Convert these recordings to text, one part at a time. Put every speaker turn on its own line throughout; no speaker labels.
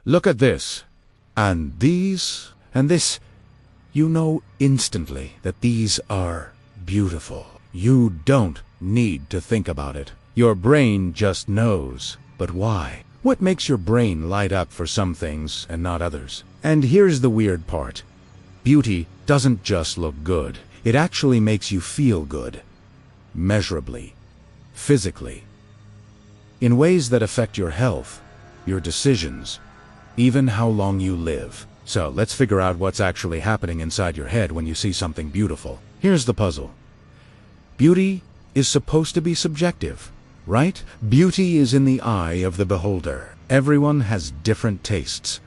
Look at this. And these, and this. You know instantly that these are beautiful. You don't need to think about it. Your brain just knows. But why? What makes your brain light up for some things and not others? And here's the weird part. Beauty doesn't just look good. It actually makes you feel good. Measurably. Physically. In ways that affect your health, your decisions, even how long you live. So let's figure out what's actually happening inside your head when you see something beautiful. Here's the puzzle. Beauty is supposed to be subjective, right? Beauty is in the eye of the beholder. Everyone has different tastes.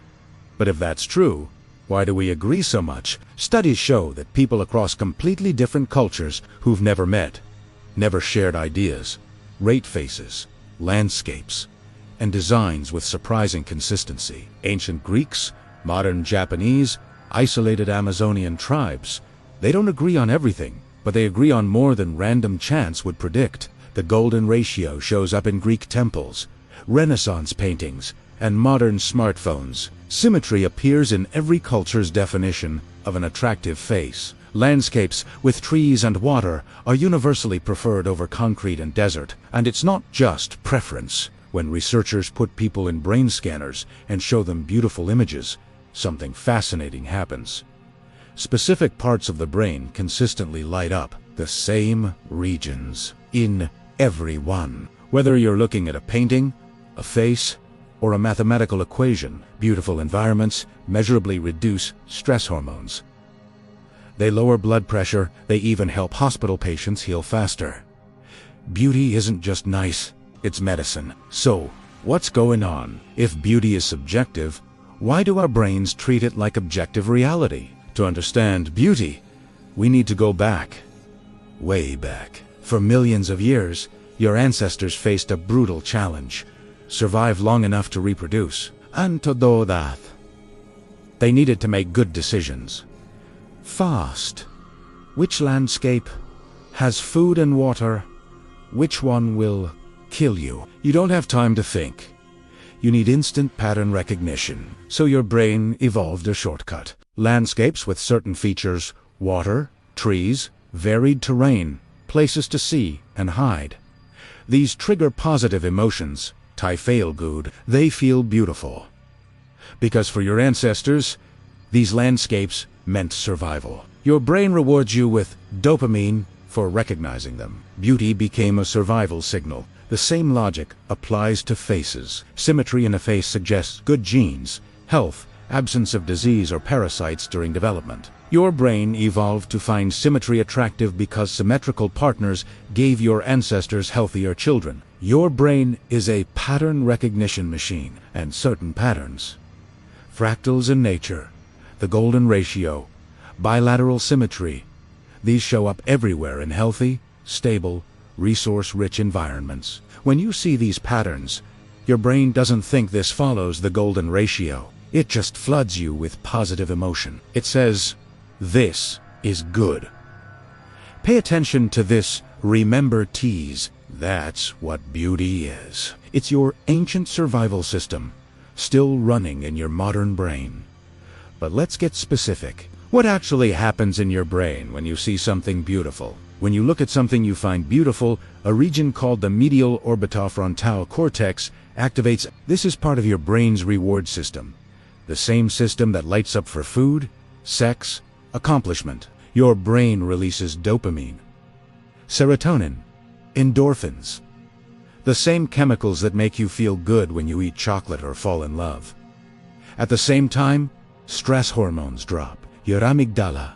But if that's true, why do we agree so much? Studies show that people across completely different cultures who've never met, never shared ideas, rate faces, landscapes, and designs with surprising consistency. Ancient Greeks, modern Japanese, isolated Amazonian tribes. They don't agree on everything, but they agree on more than random chance would predict. The golden ratio shows up in Greek temples, Renaissance paintings, and modern smartphones. Symmetry appears in every culture's definition of an attractive face. Landscapes with trees and water are universally preferred over concrete and desert. And it's not just preference. When researchers put people in brain scanners and show them beautiful images, something fascinating happens. Specific parts of the brain consistently light up, the same regions, in everyone. Whether you're looking at a painting, a face, or a mathematical equation, beautiful environments measurably reduce stress hormones. They lower blood pressure, they even help hospital patients heal faster. Beauty isn't just nice, it's medicine. So, what's going on? If beauty is subjective, why do our brains treat it like objective reality? To understand beauty, we need to go back, way back. For millions of years, your ancestors faced a brutal challenge. Survive long enough to reproduce. And to do that, they needed to make good decisions. Fast. Which landscape has food and water? Which one will kill you? You don't have time to think. You need instant pattern recognition. So your brain evolved a shortcut. Landscapes with certain features, water, trees, varied terrain, places to see and hide. These trigger positive emotions. Good. They feel beautiful. Because for your ancestors, these landscapes meant survival. Your brain rewards you with dopamine for recognizing them. Beauty became a survival signal. The same logic applies to faces. Symmetry in a face suggests good genes, health, absence of disease or parasites during development. Your brain evolved to find symmetry attractive because symmetrical partners gave your ancestors healthier children. Your brain is a pattern recognition machine, and certain patterns, fractals in nature, the golden ratio, bilateral symmetry, these show up everywhere in healthy, stable, resource-rich environments. When you see these patterns, your brain doesn't think this follows the golden ratio. It just floods you with positive emotion. It says, this is good. Pay attention to this remember tease. That's what beauty is. It's your ancient survival system, still running in your modern brain. But let's get specific. What actually happens in your brain when you see something beautiful? When you look at something you find beautiful, a region called the medial orbitofrontal cortex activates. This is part of your brain's reward system. The same system that lights up for food, sex, accomplishment. Your brain releases dopamine, serotonin, endorphins. The same chemicals that make you feel good when you eat chocolate or fall in love. At the same time, stress hormones drop. Your amygdala,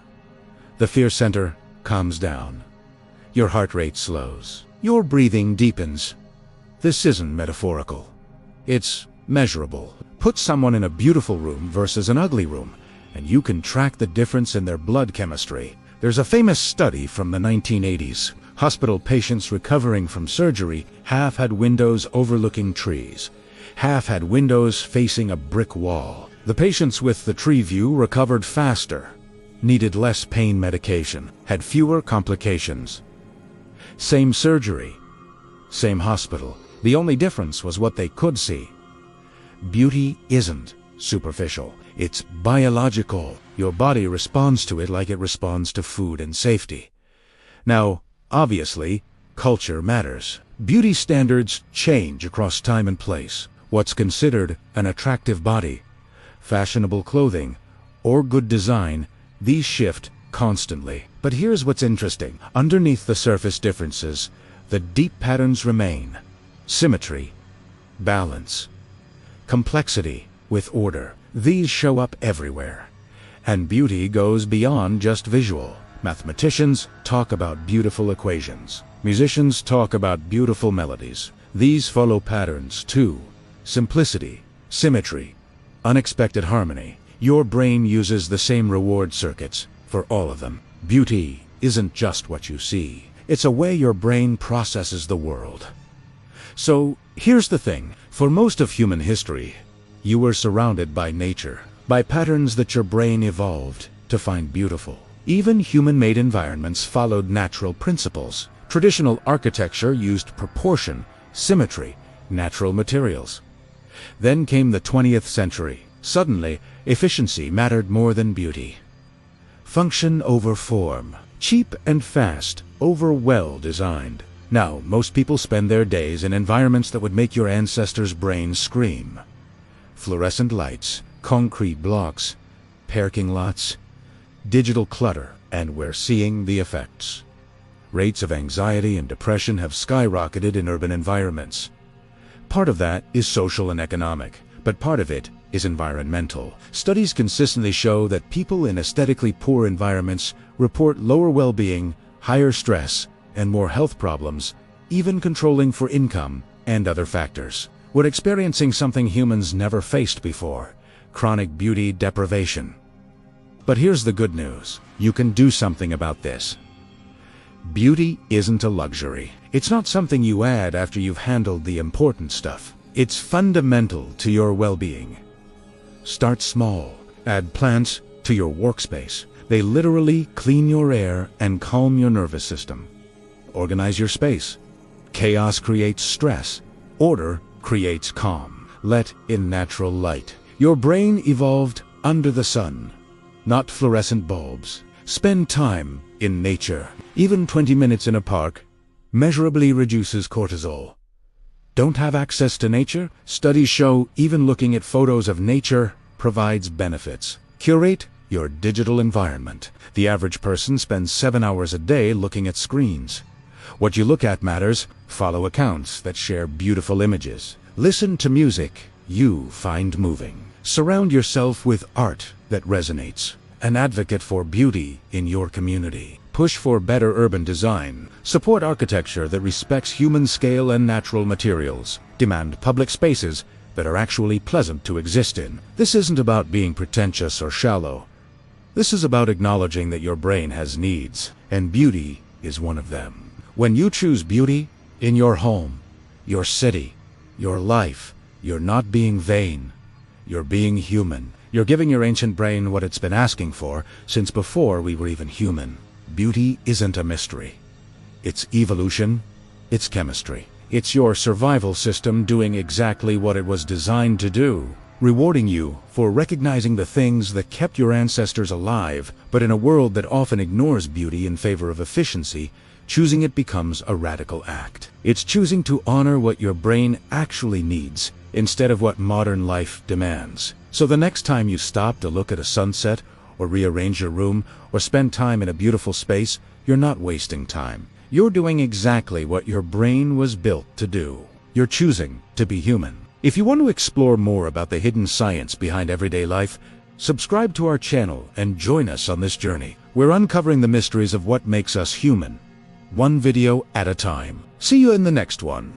the fear center, calms down. Your heart rate slows. Your breathing deepens. This isn't metaphorical. It's measurable. Put someone in a beautiful room versus an ugly room, and you can track the difference in their blood chemistry. There's a famous study from the 1980s. Hospital patients recovering from surgery, half had windows overlooking trees. Half had windows facing a brick wall. The patients with the tree view recovered faster, needed less pain medication, had fewer complications. Same surgery, same hospital. The only difference was what they could see. Beauty isn't superficial. It's biological. Your body responds to it like it responds to food and safety. Now, obviously, culture matters. Beauty standards change across time and place. What's considered an attractive body, fashionable clothing, or good design, these shift constantly. But here's what's interesting. Underneath the surface differences, the deep patterns remain. Symmetry, balance, complexity with order. These show up everywhere. And beauty goes beyond just visual. Mathematicians talk about beautiful equations. Musicians talk about beautiful melodies. These follow patterns too. Simplicity, symmetry, unexpected harmony. Your brain uses the same reward circuits for all of them. Beauty isn't just what you see. It's a way your brain processes the world. So, here's the thing. For most of human history, you were surrounded by nature, by patterns that your brain evolved to find beautiful. Even human-made environments followed natural principles. Traditional architecture used proportion, symmetry, natural materials. Then came the 20th century. Suddenly, efficiency mattered more than beauty. Function over form. Cheap and fast over well-designed. Now, most people spend their days in environments that would make your ancestors' brains scream. Fluorescent lights, concrete blocks, parking lots, digital clutter, and we're seeing the effects. Rates of anxiety and depression have skyrocketed in urban environments. Part of that is social and economic, but part of it is environmental. Studies consistently show that people in aesthetically poor environments report lower well-being, higher stress, and more health problems, even controlling for income and other factors. We're experiencing something humans never faced before: chronic beauty deprivation. But here's the good news. You can do something about this. Beauty isn't a luxury. It's not something you add after you've handled the important stuff. It's fundamental to your well-being. Start small. Add plants to your workspace. They literally clean your air and calm your nervous system. Organize your space. Chaos creates stress. Order creates calm. Let in natural light. Your brain evolved under the sun, not fluorescent bulbs. Spend time in nature. Even 20 minutes in a park measurably reduces cortisol. Don't have access to nature? Studies show even looking at photos of nature provides benefits. Curate your digital environment. The average person spends 7 hours a day looking at screens. What you look at matters. Follow accounts that share beautiful images. Listen to music you find moving. Surround yourself with art that resonates. An advocate for beauty in your community. Push for better urban design. Support architecture that respects human scale and natural materials. Demand public spaces that are actually pleasant to exist in. This isn't about being pretentious or shallow. This is about acknowledging that your brain has needs, and beauty is one of them. When you choose beauty in your home, your city, your life, you're not being vain. You're being human. You're giving your ancient brain what it's been asking for since before we were even human. Beauty isn't a mystery. It's evolution. It's chemistry. It's your survival system doing exactly what it was designed to do, rewarding you for recognizing the things that kept your ancestors alive. But in a world that often ignores beauty in favor of efficiency, choosing it becomes a radical act. It's choosing to honor what your brain actually needs instead of what modern life demands. So the next time you stop to look at a sunset, or rearrange your room, or spend time in a beautiful space, you're not wasting time. You're doing exactly what your brain was built to do. You're choosing to be human. If you want to explore more about the hidden science behind everyday life, subscribe to our channel and join us on this journey. We're uncovering the mysteries of what makes us human, one video at a time. See you in the next one.